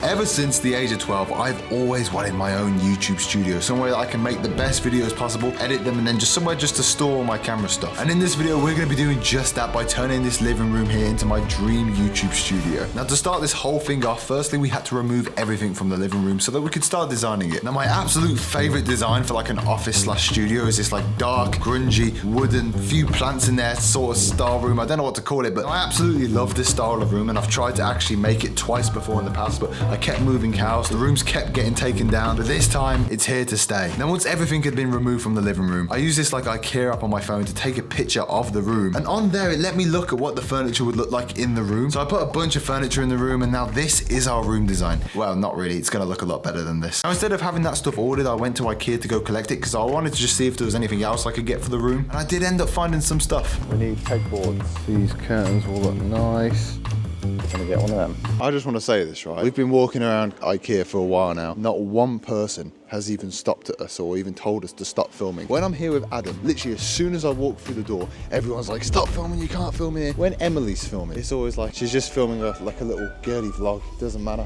Ever since the age of 12, I've always wanted my own YouTube studio, somewhere that I can make the best videos possible, edit them, and then just somewhere just to store all my camera stuff. And in this video, we're gonna be doing just that by turning this living room here into my dream YouTube studio. Now, to start this whole thing off, firstly, we had to remove everything from the living room so that we could start designing it. Now, my absolute favorite design for like an office slash studio is this like dark, grungy, wooden, few plants in there, sort of style room. I don't know what to call it, but I absolutely love this style of room, and I've tried to actually make it twice before in the past, but I kept moving house, the rooms kept getting taken down, but this time it's here to stay. Now, once everything had been removed from the living room, I used this like IKEA app on my phone to take a picture of the room, and on there it let me look at what the furniture would look like in the room. So I put a bunch of furniture in the room, and now this is our room design. Well, not really, it's gonna look a lot better than this. Now, instead of having that stuff ordered, I went to IKEA to go collect it because I wanted to just see if there was anything else I could get for the room, and I did end up finding some stuff. We need pegboards. These curtains will look nice. I'm gonna get one of them. I just want to say this, right? We've been walking around IKEA for a while now. Not one person has even stopped at us or even told us to stop filming. When I'm here with Adam, literally as soon as I walk through the door, everyone's like, stop filming, you can't film here. When Emily's filming, it's always like, she's just filming like a little girly vlog. Doesn't matter.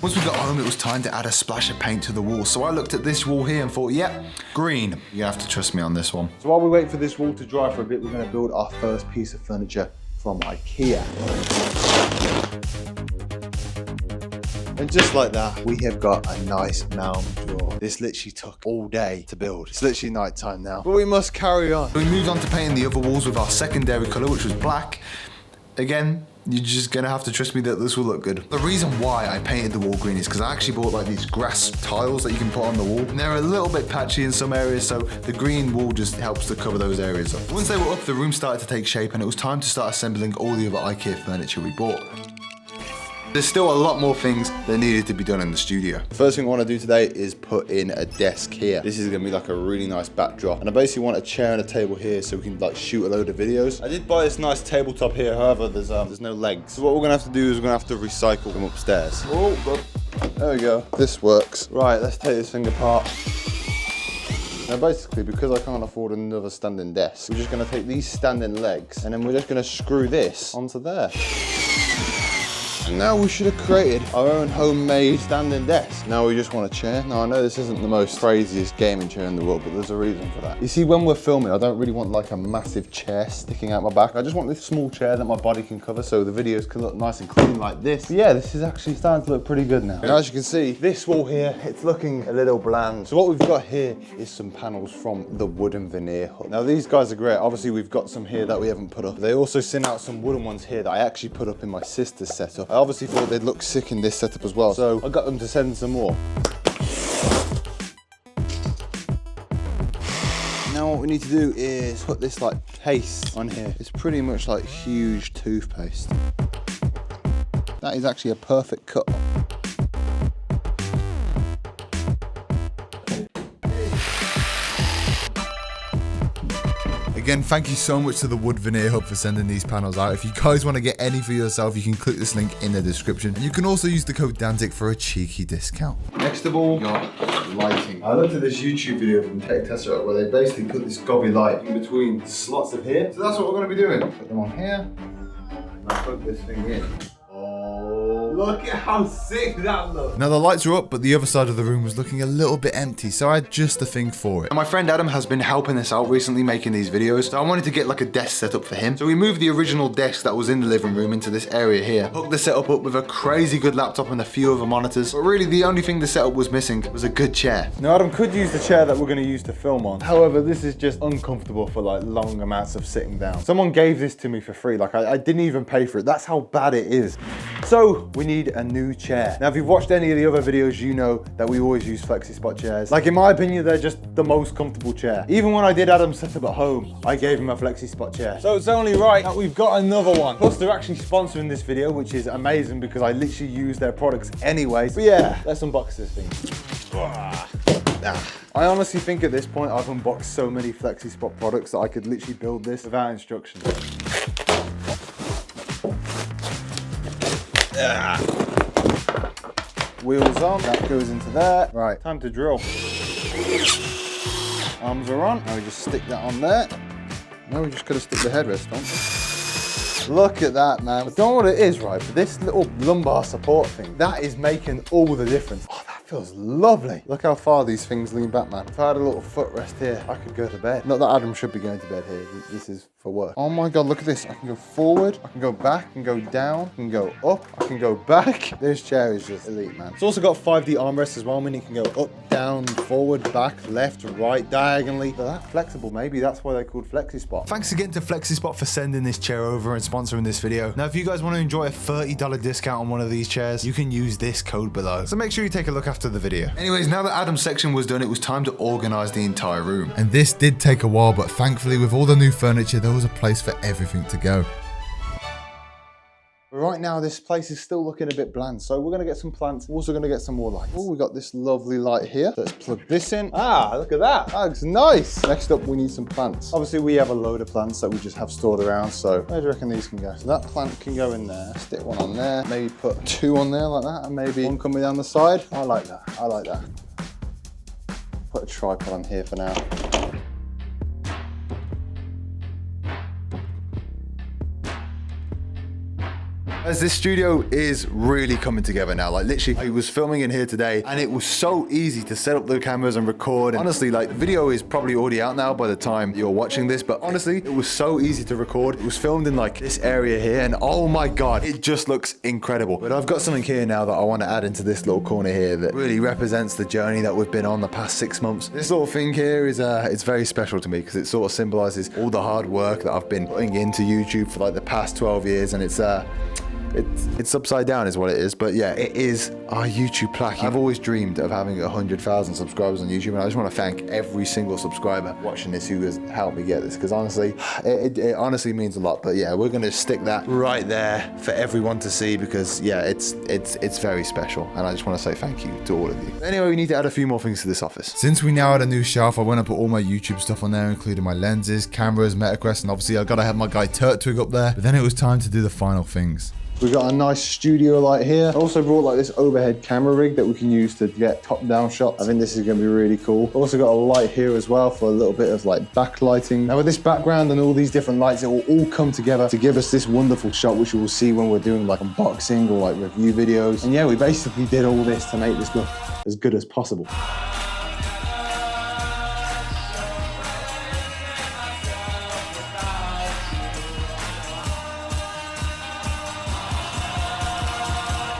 Once we got home, it was time to add a splash of paint to the wall. So I looked at this wall here and thought, yep, green. You have to trust me on this one. So while we wait for this wall to dry for a bit, we're gonna build our first piece of furniture from IKEA. And just like that, we have got a nice mound drawer. This literally took all day to build. It's literally night time now, but we must carry on. We moved on to painting the other walls with our secondary color, which was black. Again, you're just gonna have to trust me that this will look good. The reason why I painted the wall green is because I actually bought like these grass tiles that you can put on the wall, and they're a little bit patchy in some areas, so the green wall just helps to cover those areas up. Once they were up, the room started to take shape, and it was time to start assembling all the other IKEA furniture we bought. There's still a lot more things that needed to be done in the studio. The first thing I want to do today is put in a desk here. This is going to be like a really nice backdrop, and I basically want a chair and a table here so we can like shoot a load of videos. I did buy this nice tabletop here, however there's no legs. So what we're going to have to do is we're going to have to recycle them upstairs. Oh God. There we go. This works. Right, let's take this thing apart. Now basically, because I can't afford another standing desk, we're just going to take these standing legs and then we're just going to screw this onto there. And now we should have created our own homemade standing desk. Now we just want a chair. Now I know this isn't the most craziest gaming chair in the world, but there's a reason for that. You see, when we're filming, I don't really want like a massive chair sticking out my back. I just want this small chair that my body can cover so the videos can look nice and clean like this. But yeah, this is actually starting to look pretty good now. And as you can see, this wall here, it's looking a little bland. So what we've got here is some panels from the wooden veneer hut. Now these guys are great. Obviously we've got some here that we haven't put up. They also sent out some wooden ones here that I actually put up in my sister's setup. I obviously thought they'd look sick in this setup as well, so I got them to send some more. Now what we need to do is put this like paste on here. It's pretty much like huge toothpaste. That is actually a perfect cut. Again, thank you so much to the Wood Veneer Hub for sending these panels out. If you guys want to get any for yourself, you can click this link in the description. And you can also use the code Dantic for a cheeky discount. Next of all, we got lighting. I looked at this YouTube video from Tech Tester where they basically put this gobby light in between the slots of here. So that's what we're going to be doing. Put them on here, and I plug this thing in. Look at how sick that looks. Now the lights are up, but the other side of the room was looking a little bit empty, so I had just the thing for it. And my friend Adam has been helping us out recently making these videos, so I wanted to get like a desk set up for him. So we moved the original desk that was in the living room into this area here. Hooked the setup up with a crazy good laptop and a few other monitors. But really the only thing the setup was missing was a good chair. Now Adam could use the chair that we're going to use to film on. However, this is just uncomfortable for like long amounts of sitting down. Someone gave this to me for free. Like I didn't even pay for it. That's how bad it is. So we need a new chair. Now, if you've watched any of the other videos, you know that we always use FlexiSpot chairs. Like in my opinion, they're just the most comfortable chair. Even when I did Adam's setup at home, I gave him a FlexiSpot chair. So it's only right that we've got another one. Plus they're actually sponsoring this video, which is amazing because I literally use their products anyway. But yeah, let's unbox this thing. I honestly think at this point I've unboxed so many FlexiSpot products that I could literally build this without instructions. Wheels on, that goes into there. Right, time to drill. Arms are on, now we just stick that on there. Now we just gotta stick the headrest on. Look at that, man. I don't know what it is, right? But this little lumbar support thing, that is making all the difference. Oh, that feels lovely. Look how far these things lean back, man. If I had a little footrest here, I could go to bed. Not that Adam should be going to bed here. This is for work. Oh my God, look at this. I can go forward, I can go back, I can go down, I can go up, I can go back. This chair is just elite, man. It's also got 5D armrests as well, meaning you can go up, down, forward, back, left, right, diagonally. They're that flexible. Maybe that's why they're called FlexiSpot. Thanks again to FlexiSpot for sending this chair over and sponsoring this video. Now, if you guys want to enjoy a $30 discount on one of these chairs, you can use this code below. So make sure you take a look after the video. Anyways, now that Adam's section was done, it was time to organize the entire room. And this did take a while, but thankfully with all the new furniture, there was a place for everything to go. Right now, this place is still looking a bit bland, so we're gonna get some plants. We're also gonna get some more lights. Oh, we got this lovely light here. Let's plug this in. Ah, look at that. That looks nice. Next up, we need some plants. Obviously, we have a load of plants that we just have stored around, so where do you reckon these can go? So that plant can go in there. Stick one on there. Maybe put 2 on there like that, and maybe one coming down the side. I like that. I like that. Put a tripod on here for now. As this studio is really coming together now. Like literally, I was filming in here today and it was so easy to set up the cameras and record. And honestly, like the video is probably already out now by the time you're watching this, but honestly, it was so easy to record. It was filmed in like this area here and oh my God, it just looks incredible. But I've got something here now that I want to add into this little corner here that really represents the journey that we've been on the past 6 months. This little thing here is it's very special to me because it sort of symbolizes all the hard work that I've been putting into YouTube for like the past 12 years. And it's upside down is what it is, but yeah, it is our YouTube plaque. I've always dreamed of having 100,000 subscribers on YouTube, and I just want to thank every single subscriber watching this who has helped me get this, because honestly, it honestly means a lot. But yeah, we're gonna stick that right there for everyone to see, because yeah, it's very special, and I just want to say thank you to all of you. Anyway, we need to add a few more things to this office. Since we now had a new shelf, I went and put all my YouTube stuff on there, including my lenses, cameras, MetaQuest, and obviously I've got to have my guy Twig up there. But then it was time to do the final things. We've got a nice studio light here. I also brought like this overhead camera rig that we can use to get top-down shots. I think this is gonna be really cool. Also got a light here as well for a little bit of like backlighting. Now with this background and all these different lights, it will all come together to give us this wonderful shot, which you will see when we're doing like unboxing or like review videos. And yeah, we basically did all this to make this look as good as possible.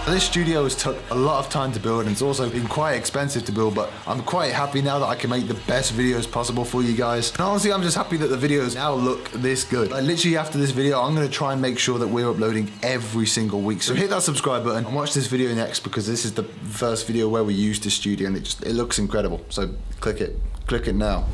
This studio has took a lot of time to build, and it's also been quite expensive to build, but I'm quite happy now that I can make the best videos possible for you guys. And honestly, I'm just happy that the videos now look this good. Like literally after this video, I'm gonna try and make sure that we're uploading every single week. So hit that subscribe button and watch this video next, because this is the first video where we use the studio and it looks incredible. So click it now.